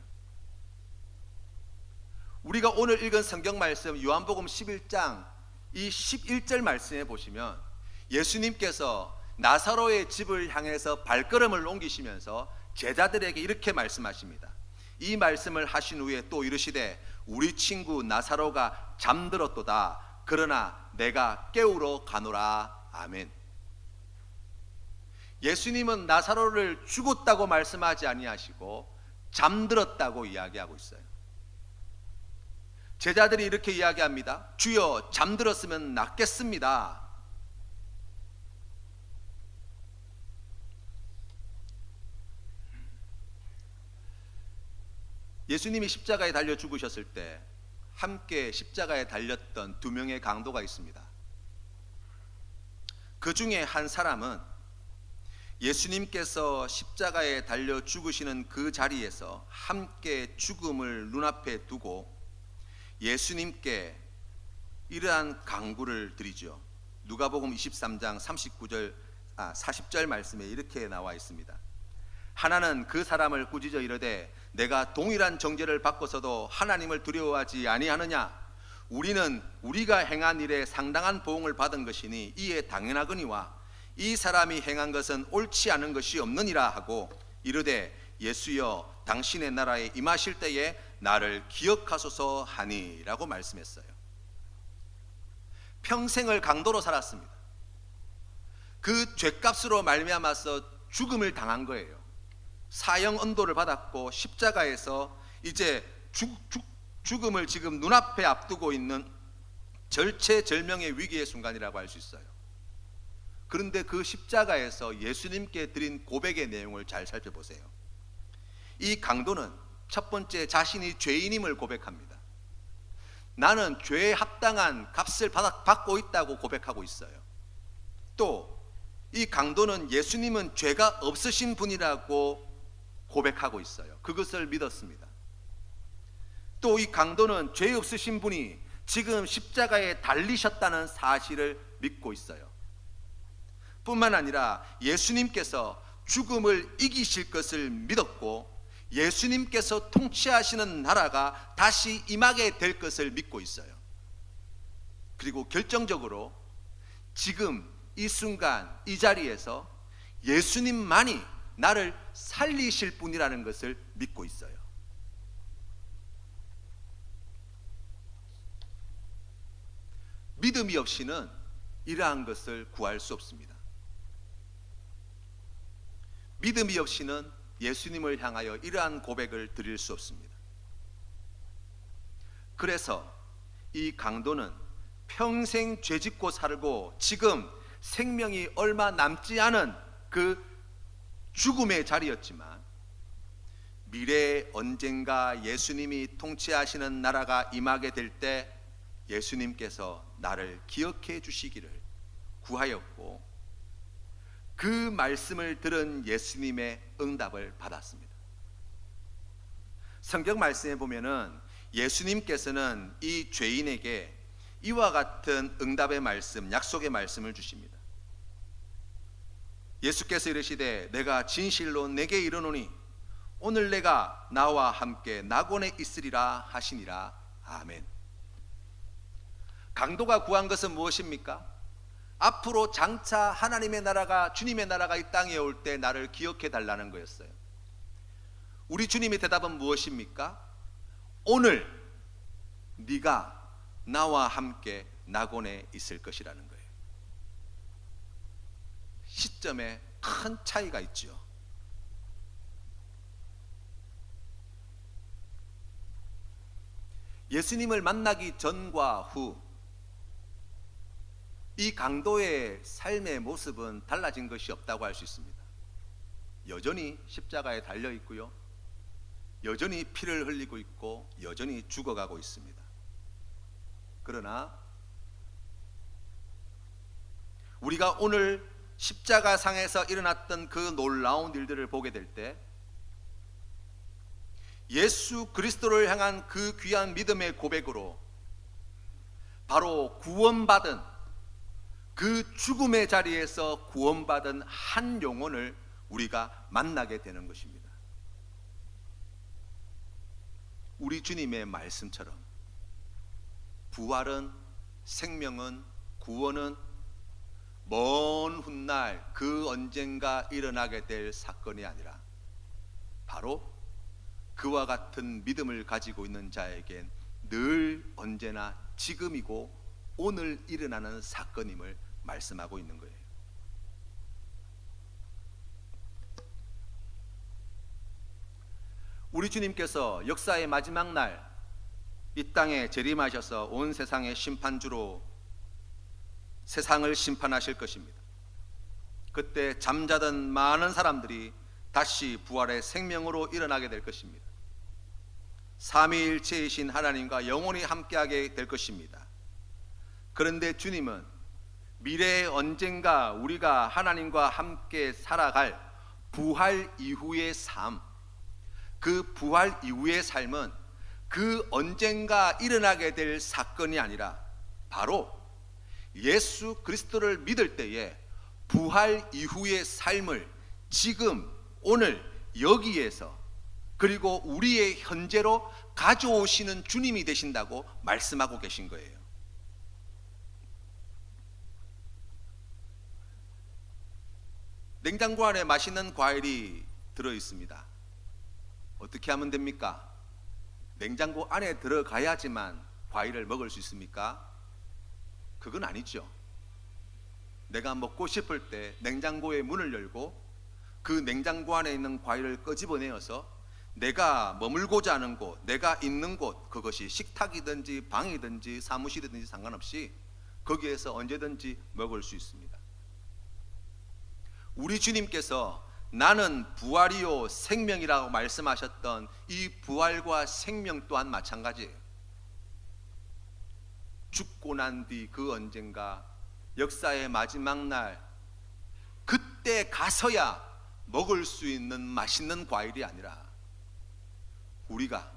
우리가 오늘 읽은 성경 말씀 요한복음 11장 이 11절 말씀에 보시면 예수님께서 나사로의 집을 향해서 발걸음을 옮기시면서 제자들에게 이렇게 말씀하십니다. 이 말씀을 하신 후에 또 이르시되 우리 친구 나사로가 잠들었도다. 그러나 내가 깨우러 가노라. 아멘. 예수님은 나사로를 죽었다고 말씀하지 아니하시고 잠들었다고 이야기하고 있어요. 제자들이 이렇게 이야기합니다. 주여 잠들었으면 낫겠습니다. 예수님이 십자가에 달려 죽으셨을 때 함께 십자가에 달렸던 두 명의 강도가 있습니다. 그 중에 한 사람은 예수님께서 십자가에 달려 죽으시는 그 자리에서 함께 죽음을 눈앞에 두고 예수님께 이러한 강구를 드리죠. 누가복음 23장 40절 말씀에 이렇게 나와 있습니다. 하나는 그 사람을 꾸짖어 이르되 내가 동일한 정죄를 받고서도 하나님을 두려워하지 아니하느냐? 우리는 우리가 행한 일에 상당한 보응을 받은 것이니 이에 당연하거니와 이 사람이 행한 것은 옳지 않은 것이 없느니라 하고 이르되 예수여 당신의 나라에 임하실 때에 나를 기억하소서 하니 라고 말씀했어요. 평생을 강도로 살았습니다. 그 죄값으로 말미암아서 죽음을 당한 거예요. 사형 언도를 받았고 십자가에서 이제 죽음을 지금 눈앞에 앞두고 있는 절체절명의 위기의 순간이라고 할 수 있어요. 그런데 그 십자가에서 예수님께 드린 고백의 내용을 잘 살펴보세요. 이 강도는 첫 번째 자신이 죄인임을 고백합니다. 나는 죄에 합당한 값을 받고 있다고 고백하고 있어요. 또 이 강도는 예수님은 죄가 없으신 분이라고 고백하고 있어요. 그것을 믿었습니다. 또 이 강도는 죄 없으신 분이 지금 십자가에 달리셨다는 사실을 믿고 있어요. 뿐만 아니라 예수님께서 죽음을 이기실 것을 믿었고 예수님께서 통치하시는 나라가 다시 임하게 될 것을 믿고 있어요. 그리고 결정적으로 지금 이 순간 이 자리에서 예수님만이 나를 살리실 분이라는 것을 믿고 있어요. 믿음이 없이는 이러한 것을 구할 수 없습니다. 믿음이 없이는 예수님을 향하여 이러한 고백을 드릴 수 없습니다. 그래서 이 강도는 평생 죄짓고 살고 지금 생명이 얼마 남지 않은 그 죽음의 자리였지만 미래에 언젠가 예수님이 통치하시는 나라가 임하게 될 때 예수님께서 나를 기억해 주시기를 구하였고 그 말씀을 들은 예수님의 응답을 받았습니다. 성경 말씀에 보면은 예수님께서는 이 죄인에게 이와 같은 응답의 말씀, 약속의 말씀을 주십니다. 예수께서 이르시되 내가 진실로 내게 이르노니 오늘 내가 나와 함께 낙원에 있으리라 하시니라. 아멘. 강도가 구한 것은 무엇입니까? 앞으로 장차 하나님의 나라가, 주님의 나라가 이 땅에 올 때 나를 기억해 달라는 거였어요. 우리 주님의 대답은 무엇입니까? 오늘 네가 나와 함께 낙원에 있을 것이라는 거예요. 시점에 큰 차이가 있죠. 예수님을 만나기 전과 후 이 강도의 삶의 모습은 달라진 것이 없다고 할 수 있습니다. 여전히 십자가에 달려 있고요, 여전히 피를 흘리고 있고 여전히 죽어가고 있습니다. 그러나 우리가 오늘 십자가상에서 일어났던 그 놀라운 일들을 보게 될 때 예수 그리스도를 향한 그 귀한 믿음의 고백으로 바로 구원받은 그 죽음의 자리에서 구원받은 한 영혼을 우리가 만나게 되는 것입니다. 우리 주님의 말씀처럼 부활은, 생명은, 구원은 먼 훗날 그 언젠가 일어나게 될 사건이 아니라 바로 그와 같은 믿음을 가지고 있는 자에겐 늘 언제나 지금이고 오늘 일어나는 사건임을 말씀하고 있는 거예요. 우리 주님께서 역사의 마지막 날 이 땅에 재림하셔서 온 세상의 심판주로 세상을 심판하실 것입니다. 그때 잠자던 많은 사람들이 다시 부활의 생명으로 일어나게 될 것입니다. 삼위일체이신 하나님과 영원히 함께하게 될 것입니다. 그런데 주님은 미래에 언젠가 우리가 하나님과 함께 살아갈 부활 이후의 삶, 그 부활 이후의 삶은 그 언젠가 일어나게 될 사건이 아니라 바로 예수 그리스도를 믿을 때에 부활 이후의 삶을 지금 오늘 여기에서 그리고 우리의 현재로 가져오시는 주님이 되신다고 말씀하고 계신 거예요. 냉장고 안에 맛있는 과일이 들어 있습니다. 어떻게 하면 됩니까? 냉장고 안에 들어가야지만 과일을 먹을 수 있습니까? 그건 아니죠. 내가 먹고 싶을 때 냉장고의 문을 열고 그 냉장고 안에 있는 과일을 끄집어내어서 내가 머물고자 하는 곳, 내가 있는 곳, 그것이 식탁이든지 방이든지 사무실이든지 상관없이 거기에서 언제든지 먹을 수 있습니다. 우리 주님께서 나는 부활이요 생명이라고 말씀하셨던 이 부활과 생명 또한 마찬가지예요. 죽고 난 뒤 그 언젠가 역사의 마지막 날 그때 가서야 먹을 수 있는 맛있는 과일이 아니라 우리가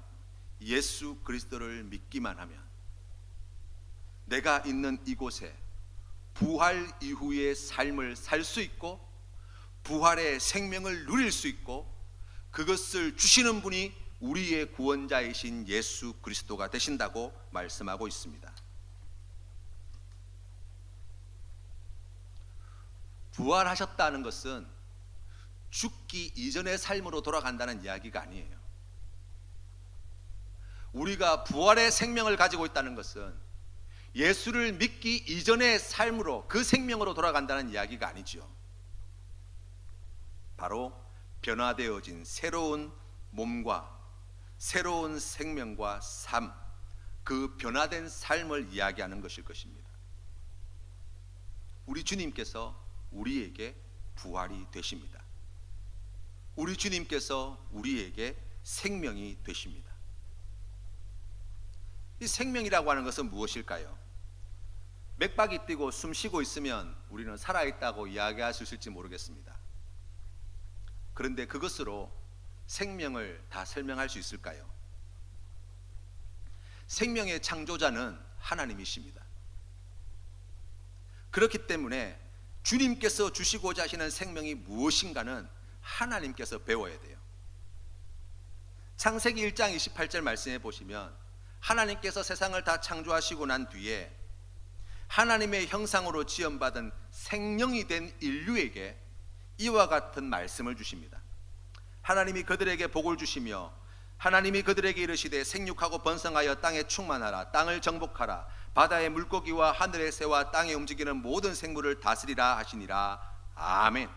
예수 그리스도를 믿기만 하면 내가 있는 이곳에 부활 이후의 삶을 살 수 있고 부활의 생명을 누릴 수 있고 그것을 주시는 분이 우리의 구원자이신 예수 그리스도가 되신다고 말씀하고 있습니다. 부활하셨다는 것은 죽기 이전의 삶으로 돌아간다는 이야기가 아니에요. 우리가 부활의 생명을 가지고 있다는 것은 예수를 믿기 이전의 삶으로 그 생명으로 돌아간다는 이야기가 아니죠. 바로 변화되어진 새로운 몸과 새로운 생명과 삶, 그 변화된 삶을 이야기하는 것일 것입니다. 우리 주님께서 우리에게 부활이 되십니다. 우리 주님께서 우리에게 생명이 되십니다. 이 생명이라고 하는 것은 무엇일까요? 맥박이 뛰고 숨 쉬고 있으면 우리는 살아있다고 이야기할 수 있을지 모르겠습니다. 그런데 그것으로 생명을 다 설명할 수 있을까요? 생명의 창조자는 하나님이십니다. 그렇기 때문에 주님께서 주시고자 하시는 생명이 무엇인가는 하나님께서 배워야 돼요. 창세기 1장 28절 말씀해 보시면 하나님께서 세상을 다 창조하시고 난 뒤에 하나님의 형상으로 지음받은 생령이 된 인류에게 이와 같은 말씀을 주십니다. 하나님이 그들에게 복을 주시며 하나님이 그들에게 이르시되 생육하고 번성하여 땅에 충만하라. 땅을 정복하라. 바다의 물고기와 하늘의 새와 땅에 움직이는 모든 생물을 다스리라 하시니라. 아멘.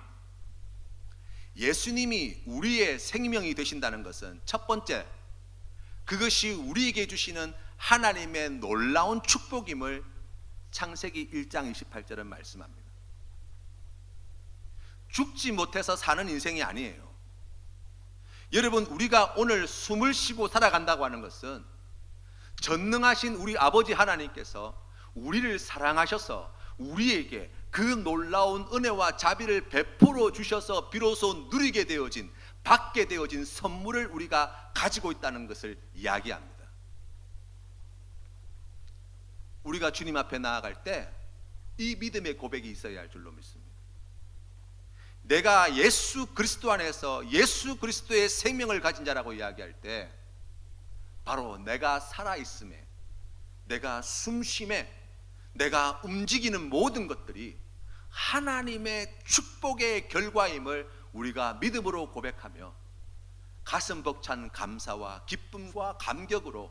예수님이 우리의 생명이 되신다는 것은 첫 번째, 그것이 우리에게 주시는 하나님의 놀라운 축복임을 창세기 1장 28절은 말씀합니다. 죽지 못해서 사는 인생이 아니에요. 여러분, 우리가 오늘 숨을 쉬고 살아간다고 하는 것은 전능하신 우리 아버지 하나님께서 우리를 사랑하셔서 우리에게 그 놀라운 은혜와 자비를 베풀어 주셔서 비로소 누리게 되어진, 받게 되어진 선물을 우리가 가지고 있다는 것을 이야기합니다. 우리가 주님 앞에 나아갈 때 이 믿음의 고백이 있어야 할 줄로 믿습니다. 내가 예수 그리스도 안에서 예수 그리스도의 생명을 가진 자라고 이야기할 때 바로 내가 살아있음에, 내가 숨쉼에, 내가 움직이는 모든 것들이 하나님의 축복의 결과임을 우리가 믿음으로 고백하며 가슴 벅찬 감사와 기쁨과 감격으로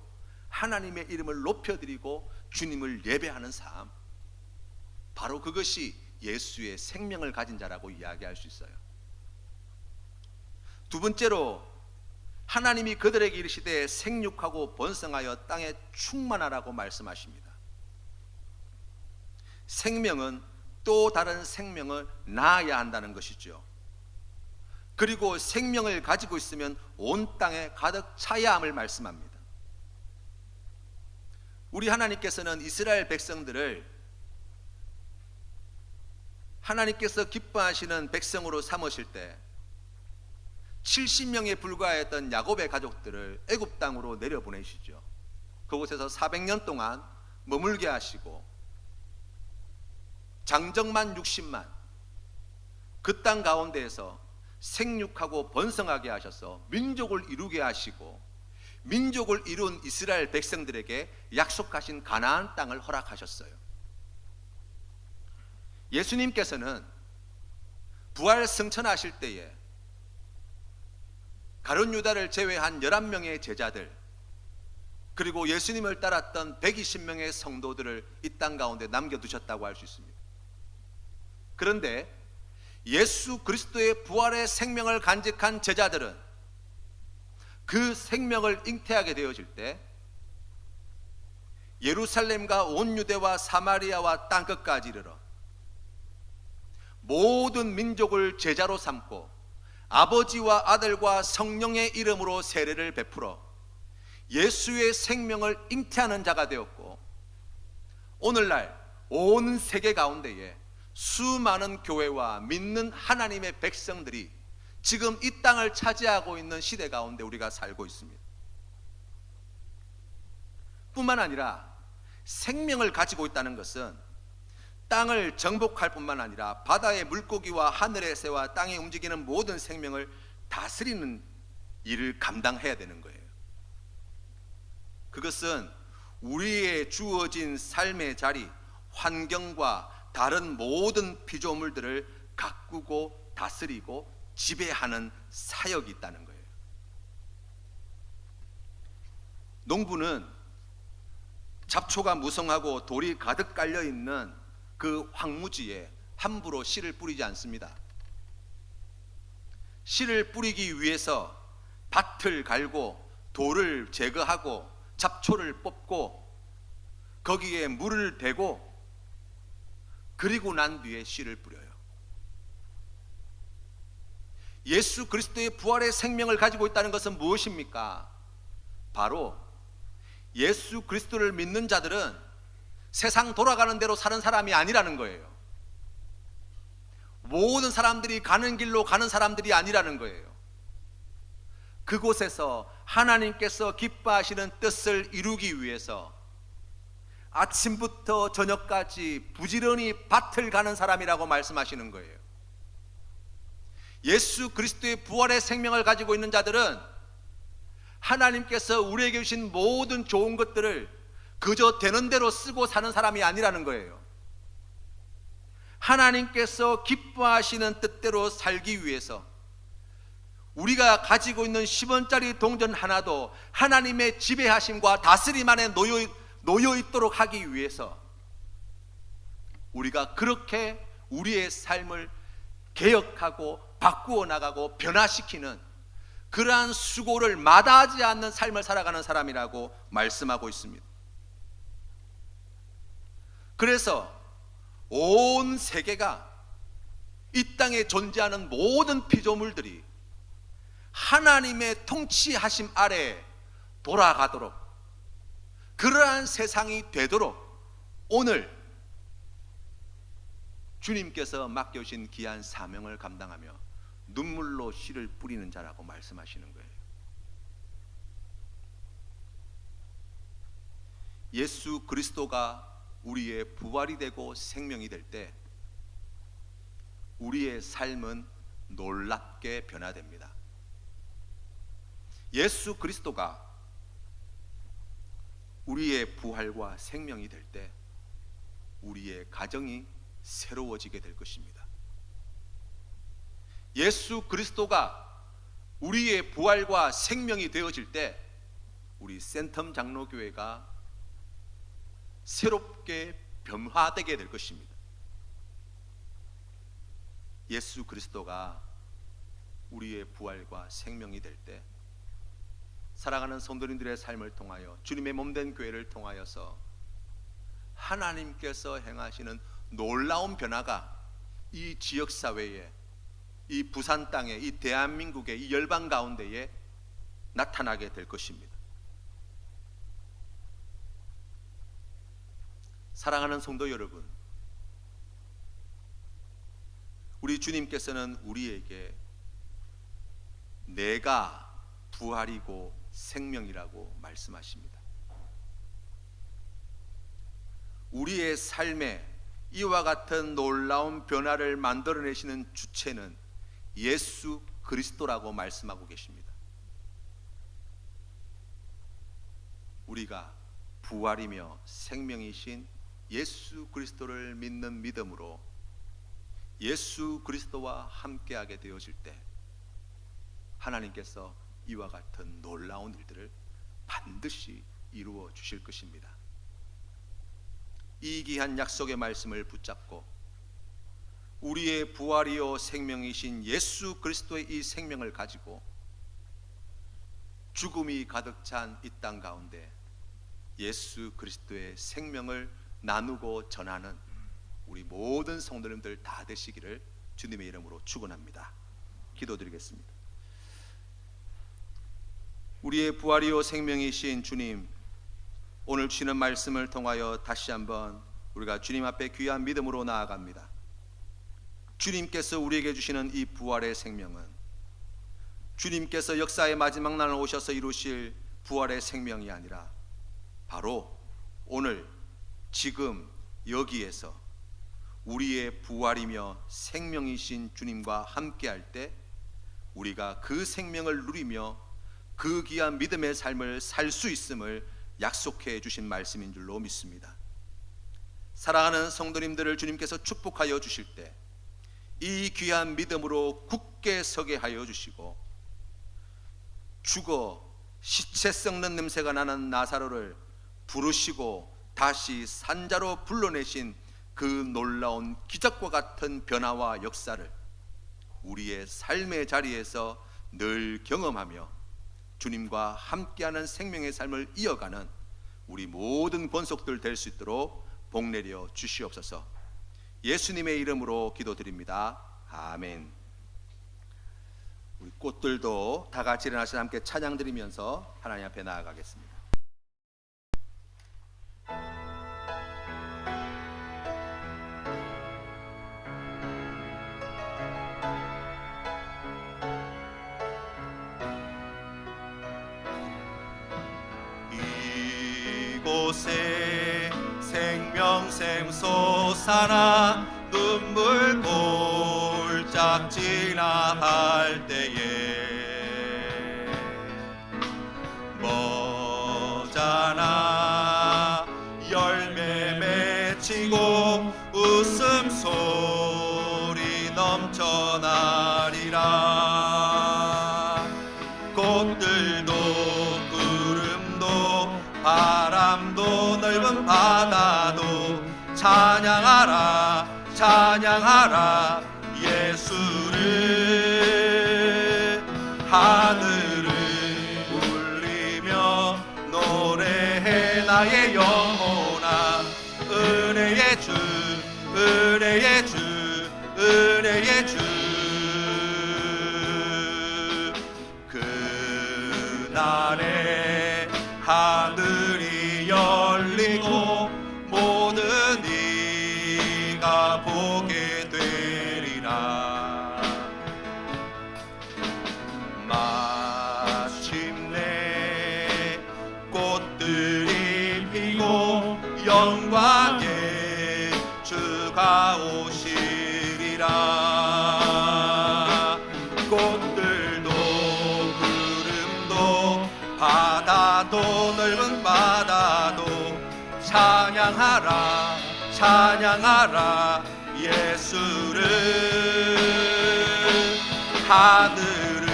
하나님의 이름을 높여드리고 주님을 예배하는 삶, 바로 그것이 예수의 생명을 가진 자라고 이야기할 수 있어요. 두 번째로 하나님이 그들에게 이르시되 생육하고 번성하여 땅에 충만하라고 말씀하십니다. 생명은 또 다른 생명을 낳아야 한다는 것이죠. 그리고 생명을 가지고 있으면 온 땅에 가득 차야 함을 말씀합니다. 우리 하나님께서는 이스라엘 백성들을 하나님께서 기뻐하시는 백성으로 삼으실 때 70명에 불과했던 야곱의 가족들을 애굽 땅으로 내려보내시죠. 그곳에서 400년 동안 머물게 하시고 장정만 60만, 그 땅 가운데에서 생육하고 번성하게 하셔서 민족을 이루게 하시고 민족을 이룬 이스라엘 백성들에게 약속하신 가나안 땅을 허락하셨어요. 예수님께서는 부활 승천하실 때에 가룟 유다를 제외한 11명의 제자들, 그리고 예수님을 따랐던 120명의 성도들을 이 땅 가운데 남겨두셨다고 할 수 있습니다. 그런데 예수 그리스도의 부활의 생명을 간직한 제자들은 그 생명을 잉태하게 되어질 때 예루살렘과 온 유대와 사마리아와 땅끝까지 이르러 모든 민족을 제자로 삼고 아버지와 아들과 성령의 이름으로 세례를 베풀어 예수의 생명을 잉태하는 자가 되었고, 오늘날 온 세계 가운데에 수많은 교회와 믿는 하나님의 백성들이 지금 이 땅을 차지하고 있는 시대 가운데 우리가 살고 있습니다. 뿐만 아니라 생명을 가지고 있다는 것은 땅을 정복할 뿐만 아니라 바다의 물고기와 하늘의 새와 땅에 움직이는 모든 생명을 다스리는 일을 감당해야 되는 거예요. 그것은 우리의 주어진 삶의 자리, 환경과 다른 모든 피조물들을 가꾸고 다스리고 지배하는 사역이 있다는 거예요. 농부는 잡초가 무성하고 돌이 가득 깔려 있는 그 황무지에 함부로 씨를 뿌리지 않습니다. 씨를 뿌리기 위해서 밭을 갈고 돌을 제거하고 잡초를 뽑고 거기에 물을 대고 그리고 난 뒤에 씨를 뿌려요. 예수 그리스도의 부활의 생명을 가지고 있다는 것은 무엇입니까? 바로 예수 그리스도를 믿는 자들은 세상 돌아가는 대로 사는 사람이 아니라는 거예요. 모든 사람들이 가는 길로 가는 사람들이 아니라는 거예요. 그곳에서 하나님께서 기뻐하시는 뜻을 이루기 위해서 아침부터 저녁까지 부지런히 밭을 가는 사람이라고 말씀하시는 거예요. 예수 그리스도의 부활의 생명을 가지고 있는 자들은 하나님께서 우리에게 주신 모든 좋은 것들을 그저 되는 대로 쓰고 사는 사람이 아니라는 거예요. 하나님께서 기뻐하시는 뜻대로 살기 위해서 우리가 가지고 있는 10원짜리 동전 하나도 하나님의 지배하심과 다스림 안에 놓여 있도록 하기 위해서 우리가 그렇게 우리의 삶을 개혁하고 바꾸어 나가고 변화시키는 그러한 수고를 마다하지 않는 삶을 살아가는 사람이라고 말씀하고 있습니다. 그래서 온 세계가 이 땅에 존재하는 모든 피조물들이 하나님의 통치하심 아래 돌아가도록 그러한 세상이 되도록 오늘 주님께서 맡겨주신 귀한 사명을 감당하며 눈물로 씨를 뿌리는 자라고 말씀하시는 거예요. 예수 그리스도가 우리의 부활이 되고 생명이 될 때 우리의 삶은 놀랍게 변화됩니다. 예수 그리스도가 우리의 부활과 생명이 될 때 우리의 가정이 새로워지게 될 것입니다. 예수 그리스도가 우리의 부활과 생명이 되어질 때 우리 센텀 장로교회가 새롭게 변화되게 될 것입니다. 예수 그리스도가 우리의 부활과 생명이 될 때 사랑하는 성도님들의 삶을 통하여 주님의 몸된 교회를 통하여서 하나님께서 행하시는 놀라운 변화가 이 지역사회에, 이 부산 땅에, 이 대한민국의 이 열방 가운데에 나타나게 될 것입니다. 사랑하는 성도 여러분, 우리 주님께서는 우리에게 내가 부활이고 생명이라고 말씀하십니다. 우리의 삶에 이와 같은 놀라운 변화를 만들어내시는 주체는 예수 그리스도라고 말씀하고 계십니다. 우리가 부활이며 생명이신 예수 그리스도를 믿는 믿음으로 예수 그리스도와 함께하게 되어질 때 하나님께서 이와 같은 놀라운 일들을 반드시 이루어 주실 것입니다. 이 귀한 약속의 말씀을 붙잡고 우리의 부활이요 생명이신 예수 그리스도의 이 생명을 가지고 죽음이 가득 찬 이 땅 가운데 예수 그리스도의 생명을 나누고 전하는 우리 모든 성도님들 다 되시기를 주님의 이름으로 축원합니다. 기도드리겠습니다. 우리의 부활이요 생명이신 주님, 오늘 주시는 말씀을 통하여 다시 한번 우리가 주님 앞에 귀한 믿음으로 나아갑니다. 주님께서 우리에게 주시는 이 부활의 생명은 주님께서 역사의 마지막 날을 오셔서 이루실 부활의 생명이 아니라 바로 오늘 지금 여기에서 우리의 부활이며 생명이신 주님과 함께할 때 우리가 그 생명을 누리며 그 귀한 믿음의 삶을 살 수 있음을 약속해 주신 말씀인 줄로 믿습니다. 사랑하는 성도님들을 주님께서 축복하여 주실 때 이 귀한 믿음으로 굳게 서게 하여 주시고, 죽어 시체 썩는 냄새가 나는 나사로를 부르시고 다시 산자로 불러내신 그 놀라운 기적과 같은 변화와 역사를 우리의 삶의 자리에서 늘 경험하며 주님과 함께하는 생명의 삶을 이어가는 우리 모든 권속들 될 수 있도록 복내려 주시옵소서. 예수님의 이름으로 기도드립니다. 아멘. 우리 꽃들도 다 같이 일어나서 함께 찬양 드리면서 하나님 앞에 나아가겠습니다. 이곳에 생명샘 솟아나 눈물 골짝지나 할 때에 머자나 열매 맺히고 웃음소리 넘쳐나리라. 꽃들도 구름도 바람도 넓은 바다도 찬양하라 찬양하라 예수를. 하늘을 울리며 노래해 나의 영혼아. 은혜의 주 은혜의 주 은혜의 주. 그날에 하늘이 열리고 모든 이가 보게 되리라. 마침내 꽃들이 피고 영광의 주가 오시리라. 꽃들도 구름도 바다도 넓은 바다도 찬양하라 찬양하라 예수를. 하늘을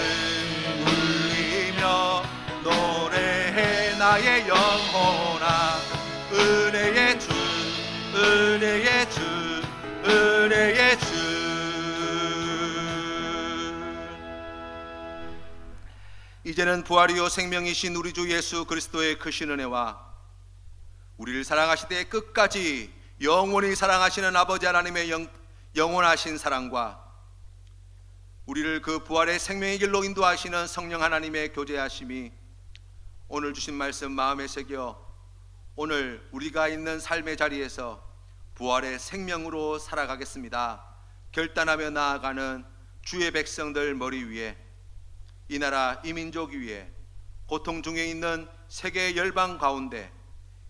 울리며 노래해 나의 영혼아. 은혜의 주 은혜의 주 은혜의 주. 이제는 부활이요 생명이신 우리 주 예수 그리스도의 크신 은혜와 우리를 사랑하시되 끝까지 영원히 사랑하시는 아버지 하나님의 영원하신 사랑과 우리를 그 부활의 생명의 길로 인도하시는 성령 하나님의 교제하심이 오늘 주신 말씀 마음에 새겨 오늘 우리가 있는 삶의 자리에서 부활의 생명으로 살아가겠습니다 결단하며 나아가는 주의 백성들 머리 위에, 이 나라 이 민족 위에, 고통 중에 있는 세계 열방 가운데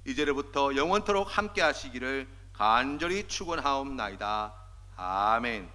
이제로부터 영원토록 함께 하시기를 간절히 축원하옵나이다. 아멘.